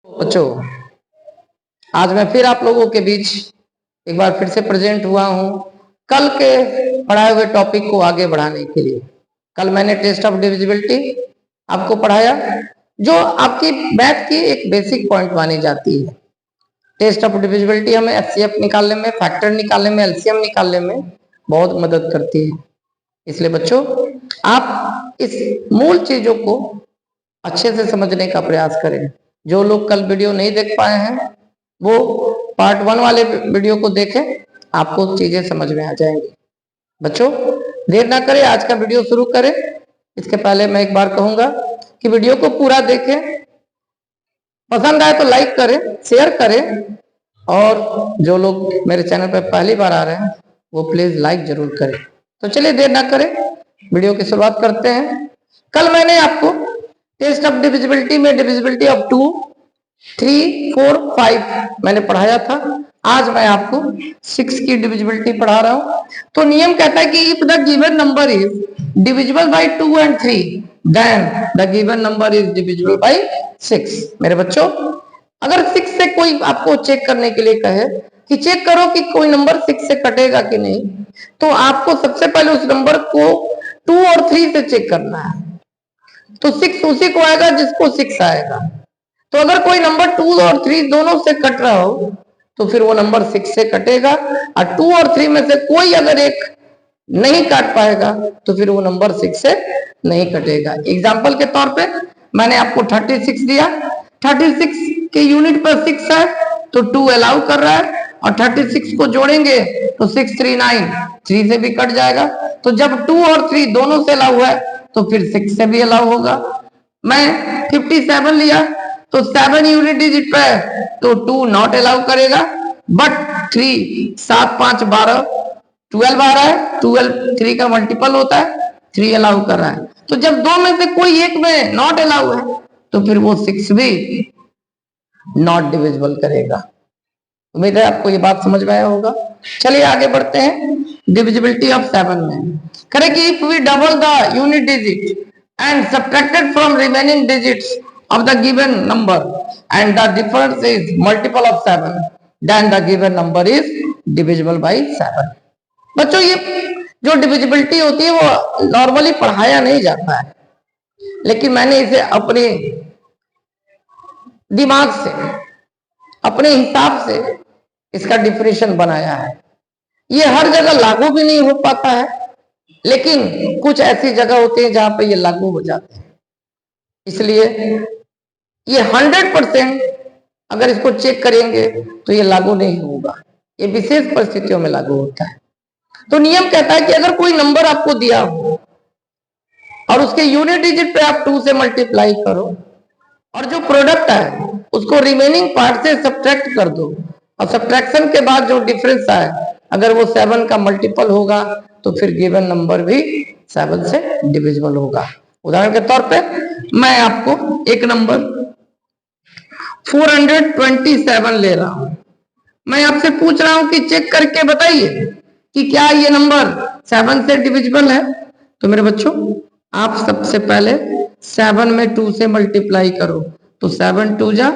बच्चों, आज मैं फिर आप लोगों के बीच एक बार फिर से प्रेजेंट हुआ हूं कल के पढ़ाए हुए टॉपिक को आगे बढ़ाने के लिए। कल मैंने टेस्ट ऑफ डिविजिबिलिटी आपको पढ़ाया, जो आपकी मैथ की एक बेसिक पॉइंट मानी जाती है। टेस्ट ऑफ डिविजिबिलिटी हमें एचसीएफ निकालने में, फैक्टर निकालने में, एलसीएम निकालने में बहुत मदद करती है। इसलिए बच्चों, आप इस मूल चीजों को अच्छे से समझने का प्रयास करें। जो लोग कल वीडियो नहीं देख पाए हैं वो पार्ट 1 वाले वीडियो को देखें, आपको चीजें समझ में आ जाएंगी। बच्चों, देर ना करें, आज का वीडियो शुरू करें। इसके पहले मैं एक बार कहूंगा कि वीडियो को पूरा देखें, पसंद आए तो लाइक करें, शेयर करें, और जो लोग मेरे चैनल पर पहली बार आ रहे हैं वो प्लीज लाइक जरूर करें। तो चलिए देर ना करें, वीडियो की शुरुआत करते हैं। कल मैंने आपको टेस्ट ऑफ डिविजिबिलिटी में डिविजिबिलिटी ऑफ 2, 3, 4, 5 मैंने पढ़ाया था। आज मैं आपको 6 की डिविजिबिलिटी पढ़ा रहा हूं। तो नियम कहता है कि if the given number is divisible by 2 and 3 then the given number is divisible by 6। मेरे बच्चों, अगर 6 से कोई आपको चेक करने के लिए कहे कि चेक करो कि कोई नंबर 6 से कटेगा कि नहीं, तो आपको सबसे पहले उस नंबर को 2 और 3 से चेक करना है। तो 6 उसी को आएगा जिसको 6 आएगा। तो अगर कोई नंबर 2 और 3 दोनों से कट रहा हो तो फिर वो नंबर 6 से कटेगा, और 2 और 3 में से कोई अगर एक नहीं काट पाएगा तो फिर वो नंबर 6 से नहीं कटेगा। एग्जाम्पल के तौर पे मैंने आपको 36 दिया, 36 के यूनिट पर 6 है तो 2 अलाउ कर रहा है, और 36 को जोड़ेंगे तो 6, 3, 9, 3 से भी कट जाएगा। तो जब 2 और 3 दोनों से अलाउ है तो फिर 6 से भी अलाउ होगा। मैं 57 लिया तो 7 यूनिट डिजिट पे है तो 2 नॉट अलाउ करेगा, बट 3, 7, 5, 12, 12 आ रहा है, 12 3 का मल्टीपल होता है, 3 अलाउ कर रहा है। तो जब दो में से कोई एक में नॉट अलाउ है तो फिर वो 6 भी नॉट डिविजिबल करेगा। उम्मीद है आपको ये बात समझ में आया होगा। चलिए आगे बढ़ते हैं डिविजिबिलिटी ऑफ 7 में। करें if we double the unit digit and subtracted from remaining digits of the given number and the difference is multiple of 7, then the given number is divisible by 7। बच्चों, ये जो डिविजिबिलिटी होती है वो normally पढ़ाया नहीं जाता है, लेकिन मैंने इसे अपने दिमाग से, अपने हिसाब से इसका डिफिनेशन बनाया है। ये हर जगह लागू भी नहीं हो पाता है, लेकिन कुछ ऐसी जगह होती है जहां पे ये लागू हो जाते हैं। इसलिए ये 100% अगर इसको चेक करेंगे तो ये लागू नहीं होगा, ये विशेष परिस्थितियों में लागू होता है। तो नियम कहता है कि अगर कोई नंबर आपको दिया हो और उसके यूनिट डिजिट पे आप 2 से मल्टीप्लाई करो, और जो प्रोडक्ट है उसको रिमेनिंग पार्ट से सब्ट्रैक्ट कर दो, और सब्ट्रैक्शन के बाद जो डिफरेंस आए अगर वो 7 का मल्टीपल होगा तो फिर गिवन नंबर भी 7 से डिविजिबल होगा। उदाहरण के तौर पे मैं आपको एक नंबर 427 ले रहा हूं। मैं आपसे पूछ रहा हूं कि चेक करके बताइए कि क्या ये नंबर 7 से डिविजिबल है। तो मेरे बच्चों, आप सबसे पहले 7 में 2 से मल्टीप्लाई करो तो 7 2 जा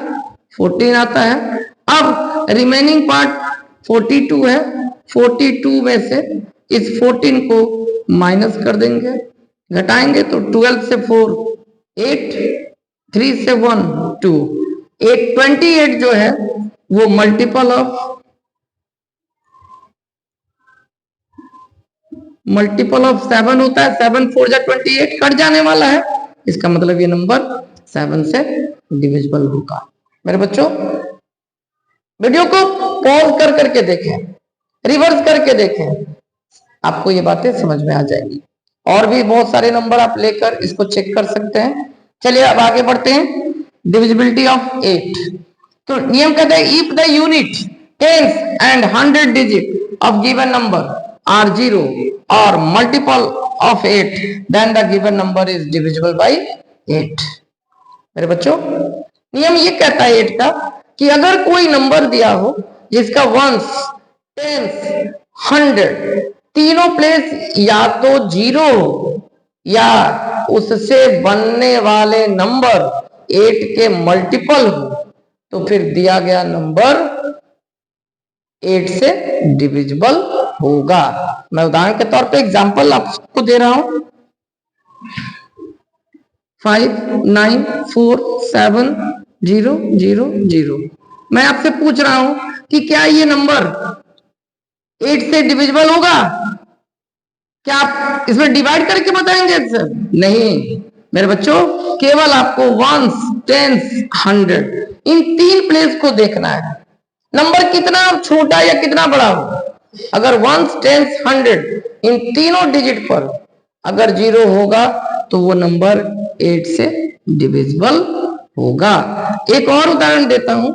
14 आता है। अब रिमेनिंग पार्ट 42 है, 42 में से इस 14 को माइनस कर देंगे, घटाएंगे तो 12 से 4 8, 3 से 1 2, 28 जो है वो मल्टीपल ऑफ 7 होता है। 7 4 जा 28 कट जाने वाला है, इसका मतलब ये नंबर 7 से डिविजिबल होगा। मेरे बच्चों, वीडियो को पॉज कर करके देखें, रिवर्स करके देखें, आपको ये बातें समझ में आ जाएंगी। और भी बहुत सारे नंबर आप लेकर इसको चेक कर सकते हैं। चलिए अब आगे बढ़ते हैं डिविजिबिलिटी ऑफ 8। तो नियम कहता है if the unit, tens and 100 digit of given number are 0 or multiple of 8 then the given number is divisible by 8। मेरे बच्चों, नियम ये कहता है 8 का कि अगर कोई नंबर दिया हो जिसका वंस, टेंस, 100 तीनों प्लेस या तो 0 या उससे बनने वाले नंबर 8 के मल्टीपल हो, तो फिर दिया गया नंबर 8 से डिविजिबल होगा। मैं उदाहरण के तौर पे एग्जांपल आपको दे रहा हूं। 5 9 4 7 0 0 0। मैं आपसे पूछ रहा हूं कि क्या ये नंबर 8 से डिविजिबल होगा? क्या आप इसमें डिवाइड करके बताएंगे सर? नहीं मेरे बच्चों, केवल आपको वंस, टेंस, 100 इन 3 प्लेस को देखना है। नंबर कितना छोटा या कितना बड़ा हो, अगर वंस, टेंस, 100 इन तीनों डिजिट पर अगर 0 होगा तो वो नंबर 8 से डिविजिबल होगा। एक और उदाहरण देता हूं।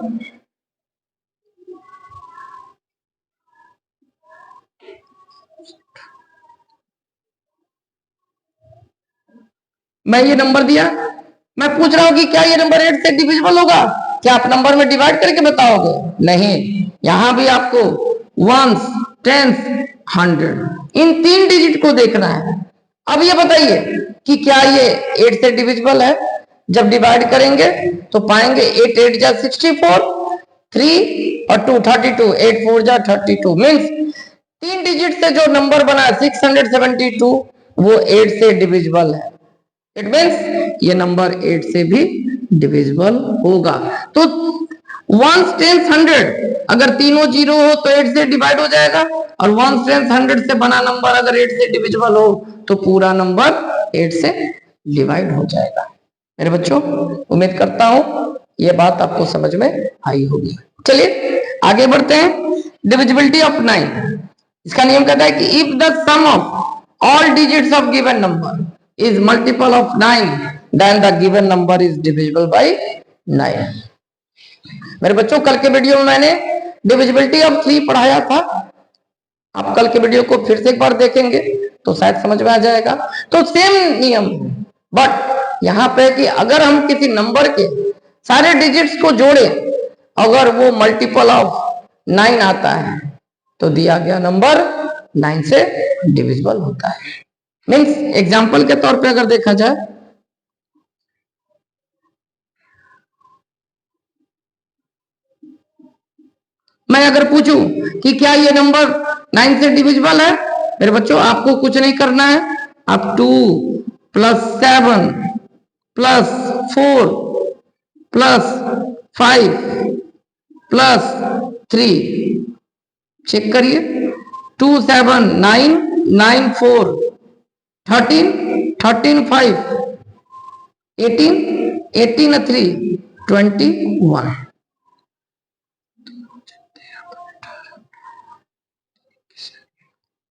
मैं ये नंबर दिया, मैं पूछ रहा हूं कि क्या ये नंबर 8 से डिविजिबल होगा? क्या आप नंबर में डिवाइड करके बताओगे? नहीं, यहां भी आपको वंस, टेंस, 100 इन 3 डिजिट को देखना है। अब ये बताइए कि क्या ये 8 से डिविजिबल है? जब डिवाइड करेंगे तो पाएंगे 8 8 जा 64, 3 और 2 32, 8 4 जा 32 मीन्स 3 डिजिट से जो नंबर बना 672 वो 8 से डिविजिबल है। इट मीन्स ये नंबर 8 से भी डिविजिबल होगा। तो वंस, टेंस, 100 अगर तीनों 0 हो तो 8 से डिवाइड हो जाएगा, और वंस, टेंस, 100 से बना नंबर अगर 8 से डिविजिबल हो तो पूरा नंबर 8 से डिवाइड हो जाएगा। मेरे बच्चों, उम्मीद करता हूं ये बात आपको समझ में आई होगी। चलिए आगे बढ़ते हैं। डिविजिबिलिटी ऑफ 9, इसका नियम कहता है कि if the sum of all digits of given number is multiple of 9 then the given number is divisible by 9। मेरे बच्चों, कल के वीडियो में मैंने डिविजिबिलिटी ऑफ 3 पढ़ाया था। आप कल के वीडियो को फिर से एक बार देखेंगे तो शायद समझ में आ जाएगा। तो सेम नियम, बट यहां पे कि अगर हम किसी नंबर के सारे डिजिट्स को जोड़े, अगर वो मल्टीपल ऑफ 9 आता है तो दिया गया नंबर 9 से डिविजिबल होता है। मीन्स एग्जाम्पल के तौर पे अगर देखा जाए, मैं अगर पूछूं कि क्या ये नंबर 9 से डिविजिबल है, मेरे बच्चों आपको कुछ नहीं करना है। आप 2 + 7 + 4 + 5 + 3 चेक करिए। 2 7 9 9 4 13 13 5 18 18 3 21।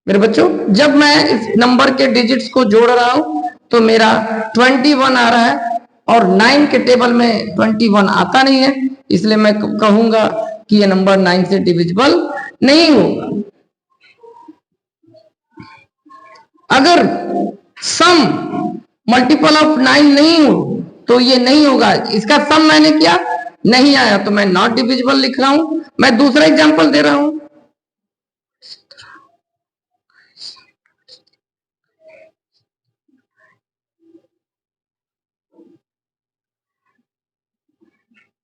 मेरे बच्चों, जब मैं इस नंबर के डिजिट्स को जोड़ रहा हूं तो मेरा 21 आ रहा है, और 9 के टेबल में 21 आता नहीं है, इसलिए मैं कहूंगा कि ये नंबर 9 से डिविजिबल नहीं होगा। अगर सम मल्टीपल ऑफ 9 नहीं हो तो ये नहीं होगा। इसका सम मैंने किया, नहीं आया तो मैं नॉट डिविजिबल लिख रहा हूं। मैं दूसरा एग्जांपल दे रहा हूं।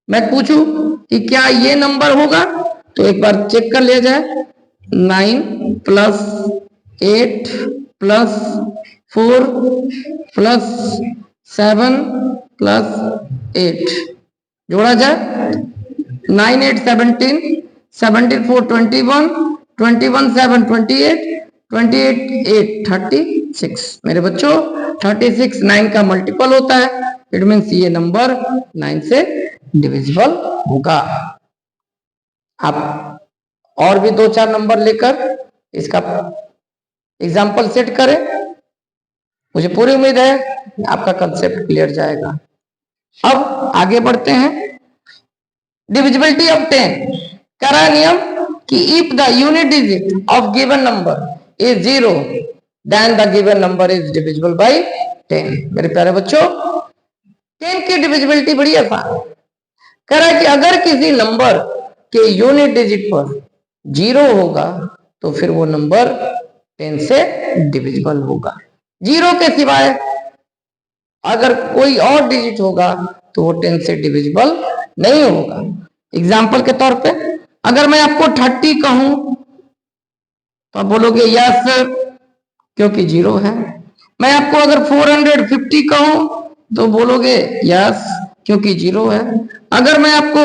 मैं पूछूं कि क्या ये नंबर होगा, तो एक बार चेक कर लिया जाए। 9 + 8 + 4 + 7 + 8 जोड़ा जाए। 9 8 17 17 4 21 21 7 28 28 8 36। मेरे बच्चों, 36 9 का मल्टीपल होता है। इट मीन्स ये नंबर 9 से डिविजिबल होगा। आप और भी 2-4 नंबर लेकर इसका एग्जाम्पल सेट करें। मुझे पूरी उम्मीद है आपका कंसेप्ट क्लियर जाएगा। अब आगे बढ़ते हैं। डिविजिबिलिटी ऑफ 10 कह रहा है नियम कि if the unit digit of given number is 0 then the given number is divisible by 10। मेरे प्यारे बच्चों, 10 की डिविजिबिलिटी बड़ी आसान है। कह रहा है कि अगर किसी नंबर के यूनिट डिजिट पर 0 होगा तो फिर वो नंबर 10 से डिविजिबल होगा। 0 के सिवाय अगर कोई और डिजिट होगा तो वो 10 से डिविजिबल नहीं होगा। एग्जाम्पल के तौर पे अगर मैं आपको 30 कहूं तो आप बोलोगे यस क्योंकि 0 है। मैं आपको अगर 450 कहूं तो बोलोगे यस क्योंकि 0 है। अगर मैं आपको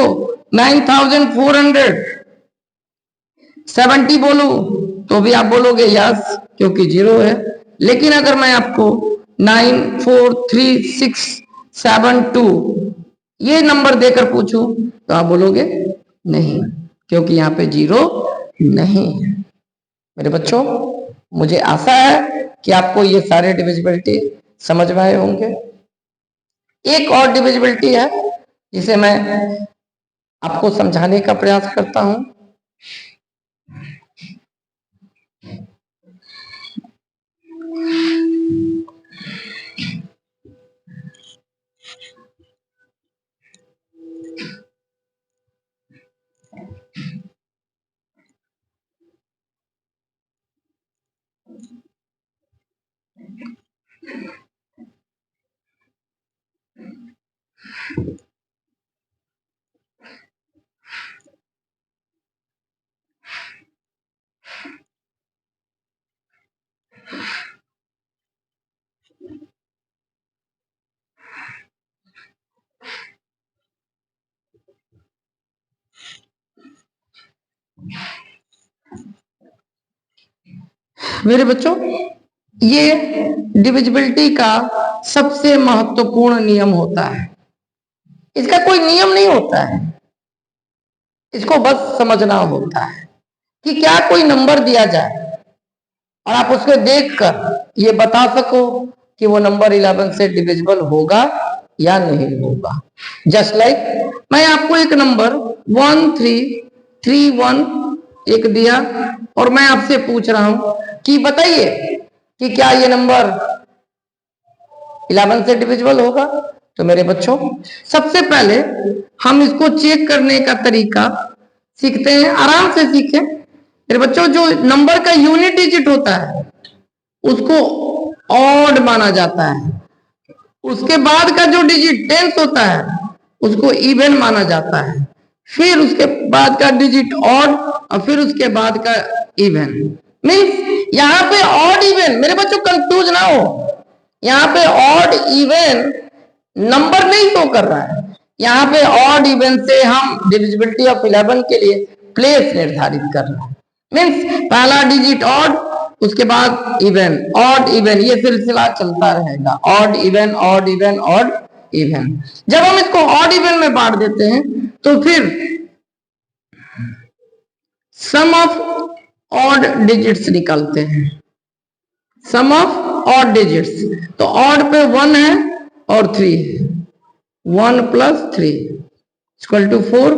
9470 बोलूं तो भी आप बोलोगे यस क्योंकि 0 है। लेकिन अगर मैं आपको 94367 ये नंबर देकर पूछूं तो आप बोलोगे नहीं क्योंकि यहाँ पे 0 नहीं है। मेरे बच्चों, मुझे आशा है कि आपको ये सारे डिविजिबिलिटी समझ में आए होंगे। एक और डिविजिबिलिटी है जिसे मैं आपको समझाने का प्रयास करता हूं। मेरे बच्चों, ये डिविजिबिलिटी का सबसे महत्वपूर्ण नियम होता है। इसका कोई नियम नहीं होता है, इसको बस समझना होता है कि क्या कोई नंबर दिया जाए और आप उसको देखकर ये बता सको कि वो नंबर 11 से डिविजिबल होगा या नहीं होगा। जस्ट लाइक मैं आपको एक नंबर 1331 एक दिया और मैं आपसे पूछ रहा हूं कि बताइए कि क्या ये नंबर 11 से डिविजिबल होगा। तो मेरे बच्चों, सबसे पहले हम इसको चेक करने का तरीका सीखते हैं, आराम से सीखें। मेरे बच्चों, जो नंबर का यूनिट डिजिट होता है उसको ऑड माना जाता है। उसके बाद का जो डिजिट टेंस होता है उसको इवन माना जाता है। फिर उसके बाद का डिजिट ऑड और फिर उसके बाद का इवन। मीन्स यहाँ पे ऑड इवन, मेरे बच्चों कंफ्यूज ना हो, यहाँ पे ऑड इवन नंबर नहीं शो कर रहा है। यहाँ पे ऑड इवन से हम डिविजिबिलिटी ऑफ 11 के लिए प्लेस निर्धारित कर रहे हैं। मीन्स पहला डिजिट ऑड, उसके बाद इवन, ऑड इवन, ये सिलसिला चलता रहेगा। Odd even, odd even, odd even. जब हम इसको ऑड इवन में बांट देते हैं तो फिर सम ऑफ ऑड डिजिट्स निकालते हैं। सम ऑफ ऑड डिजिट्स, तो ऑड पे 1 है और 3 है। 1 प्लस 3 इक्वल टू 4।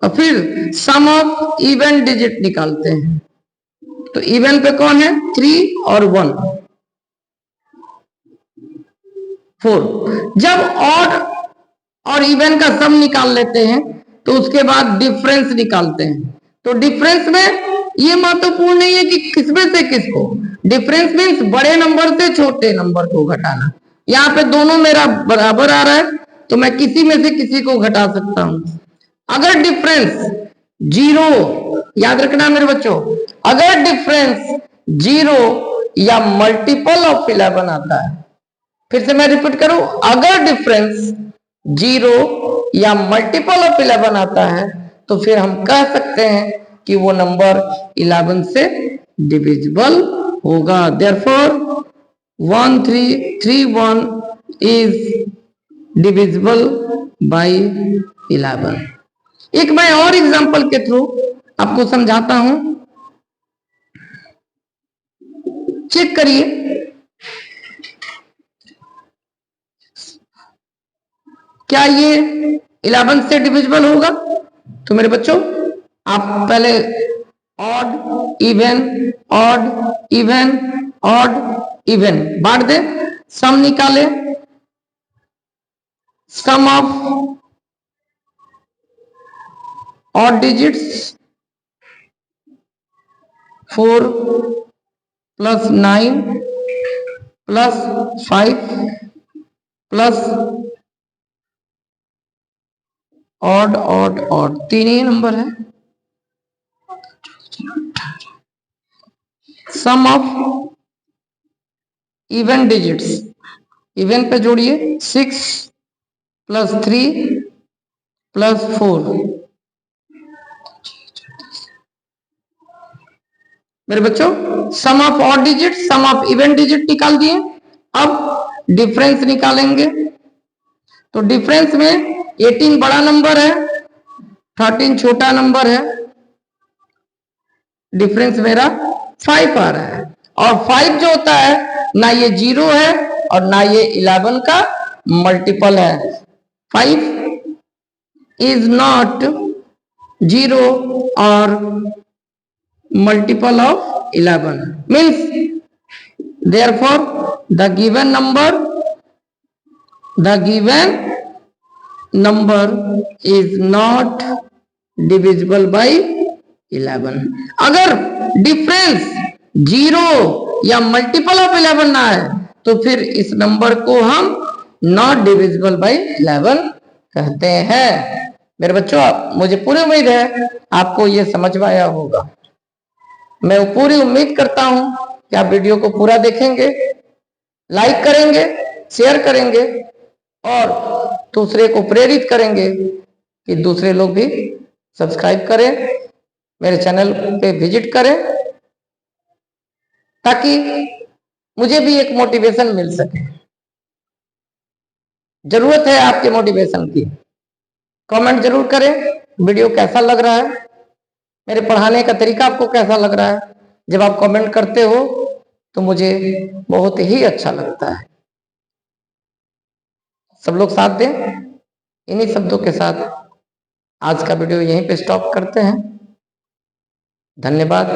और फिर सम ऑफ इवन डिजिट निकालते हैं। तो इवन पे कौन है? 3 और 1, 4। जब ऑड और इवन का सम निकाल लेते हैं तो उसके बाद डिफरेंस निकालते हैं। तो डिफरेंस में ये महत्वपूर्ण नहीं है कि किसमें से किसको। डिफरेंस मीन्स बड़े नंबर से छोटे नंबर को घटाना। यहाँ पे दोनों मेरा बराबर आ रहा है तो मैं किसी में से किसी को घटा सकता हूं। अगर डिफरेंस 0, याद रखना मेरे बच्चों, अगर डिफरेंस 0 या मल्टीपल ऑफ 11 आता है, फिर से मैं रिपीट करूं, अगर डिफरेंस 0 या मल्टीपल ऑफ 11 आता है तो फिर हम कह सकते हैं कि वो नंबर 11 से डिविजिबल होगा। Therefore 1331 is divisible bye 11। एक मैं और एग्जांपल के थ्रू आपको समझाता हूं, चेक करिए। क्या ये 11 से डिविजिबल होगा? तो मेरे बच्चों, आप पहले odd even, odd even, odd even बांट दे, सम निकाले। Sum of odd digits 4 plus 9 plus 5 plus odd odd odd, 3 ही नंबर है। Sum of even digits, even पे जोड़िए 6 प्लस 3 प्लस 4। मेरे बच्चों sum of odd digit, sum of even digit निकाल दिए। अब डिफरेंस निकालेंगे। तो डिफरेंस में 18 बड़ा नंबर है, 13 छोटा नंबर है। डिफरेंस मेरा 5 आ रहा है। और 5 जो होता है ना ये 0 है और ना ये 11 का मल्टीपल है। 5 इज नॉट 0 और multiple of 11, means therefore the given number is not divisible by 11। अगर डिफरेंस 0 या मल्टीपल ऑफ 11 ना है तो फिर इस नंबर को हम नॉट डिविजिबल बाय 11 कहते हैं। मेरे बच्चों मुझे पूरी उम्मीद है आपको ये समझ में आया होगा। मैं पूरी उम्मीद करता हूं कि आप वीडियो को पूरा देखेंगे, लाइक करेंगे, शेयर करेंगे और दूसरे को प्रेरित करेंगे कि दूसरे लोग भी सब्सक्राइब करें, मेरे चैनल पे विजिट करें, ताकि मुझे भी एक मोटिवेशन मिल सके। जरूरत है आपके मोटिवेशन की। कमेंट जरूर करें वीडियो कैसा लग रहा है, मेरे पढ़ाने का तरीका आपको कैसा लग रहा है। जब आप कमेंट करते हो तो मुझे बहुत ही अच्छा लगता है। सब लोग साथ दें। इन्हीं शब्दों के साथ आज का वीडियो यहीं पे स्टॉप करते हैं। धन्यवाद।